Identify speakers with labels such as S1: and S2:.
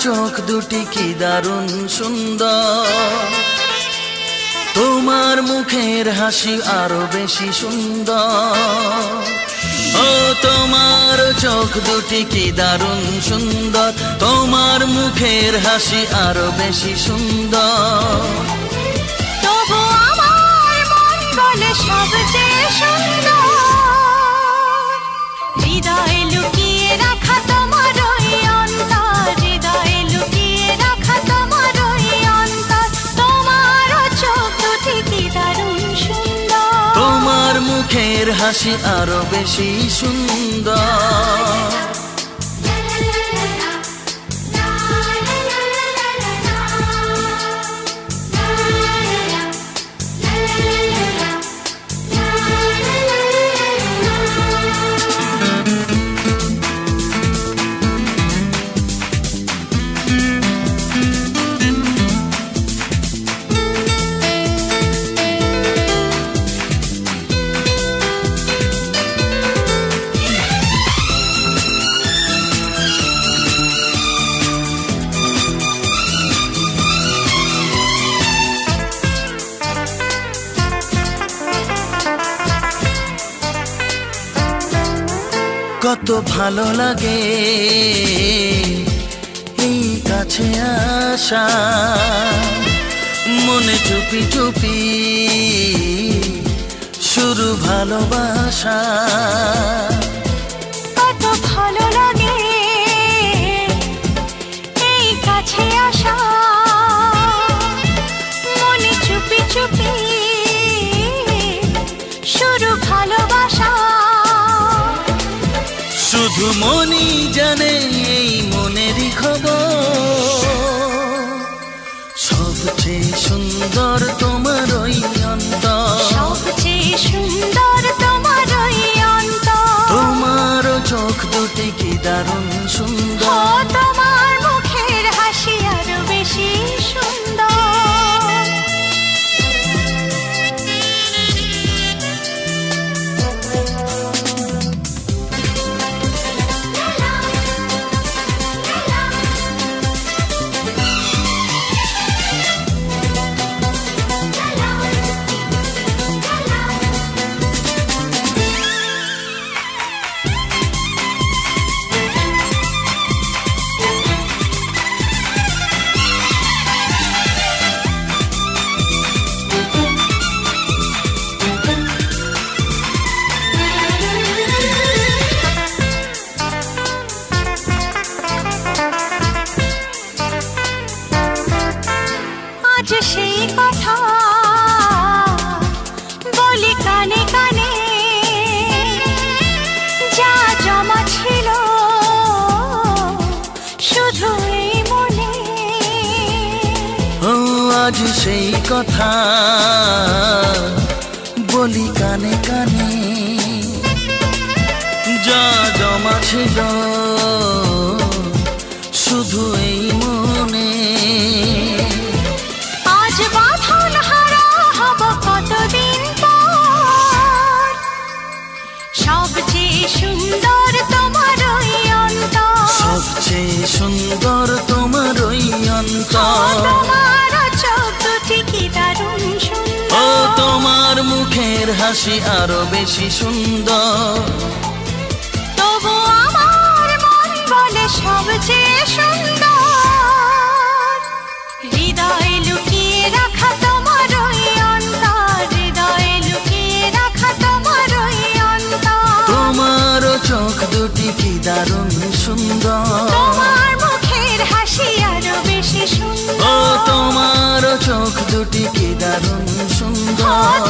S1: চোখ দুটি কি দারুণ সুন্দর, তোমার মুখের হাসি আরো বেশি সুন্দর। ও তোমার চোখ দুটি কি দারুণ সুন্দর, তোমার মুখের হাসি আরো বেশি সুন্দর।
S2: তবু আমার মন বলে সবচেয়ে সুন্দর, হৃদয়ে লুকিয়ে রাখা তোমার ওই অন্তর, হৃদয়ে লুকিয়ে রাখা তোমার ওই অন্তর। তোমার চোখ দুটি কি দারুণ সুন্দর,
S1: তোমার মুখের হাসি আরো বেশি সুন্দর। কত ভালো লাগে এই কাছে আসা, মনে চুপি চুপি শুরু ভালোবাসা।
S2: কত ভালো লাগে এই কাছে আসা, মনে চুপি চুপি শুরু ভালোবাসা।
S1: শুধু মনই জানে এই মনেরই খবর, সবচেয়ে সুন্দর তোমার ওই অন্তর,
S2: সবচেয়ে সুন্দর তোমার ওই অন্তর।
S1: তোমার চোখ দুটি কি দারুণ সুন্দর,
S2: তোমার মুখের হাসি আরো বেশি সুন্দর। আজ সেই কথা বলি কানে কানে, যা জমা ছিল শুধু এই মনে।
S1: ও আজ সেই কথা বলি কানে কানে, যা জমা ছিল শুধু এই মনে।
S2: আজ বাঁধন হারা হব কতদিন পর, সবচেয়ে সুন্দর তোমার ওই অন্তর,
S1: সবচেয়ে সুন্দর তোমার ওই অন্তর।
S2: তোমার চোখ দুটি কি দারুণ সুন্দর,
S1: ও তোমার মুখের হাসি আরো বেশি সুন্দর।
S2: তবু আমার মন বলে সবচেয়ে সুন্দর, হৃদয়ে লুকিয়ে রাখা তোমার ওই অন্তর, হৃদয়ে লুকিয়ে রাখা তোমার ওই অন্তর।
S1: তোমার চোখ দুটি কি দারুণ সুন্দর,
S2: তোমার মুখের হাসি আরো বেশি সুন্দর।
S1: ও তোমার চোখ দুটি কি দারুণ সুন্দর।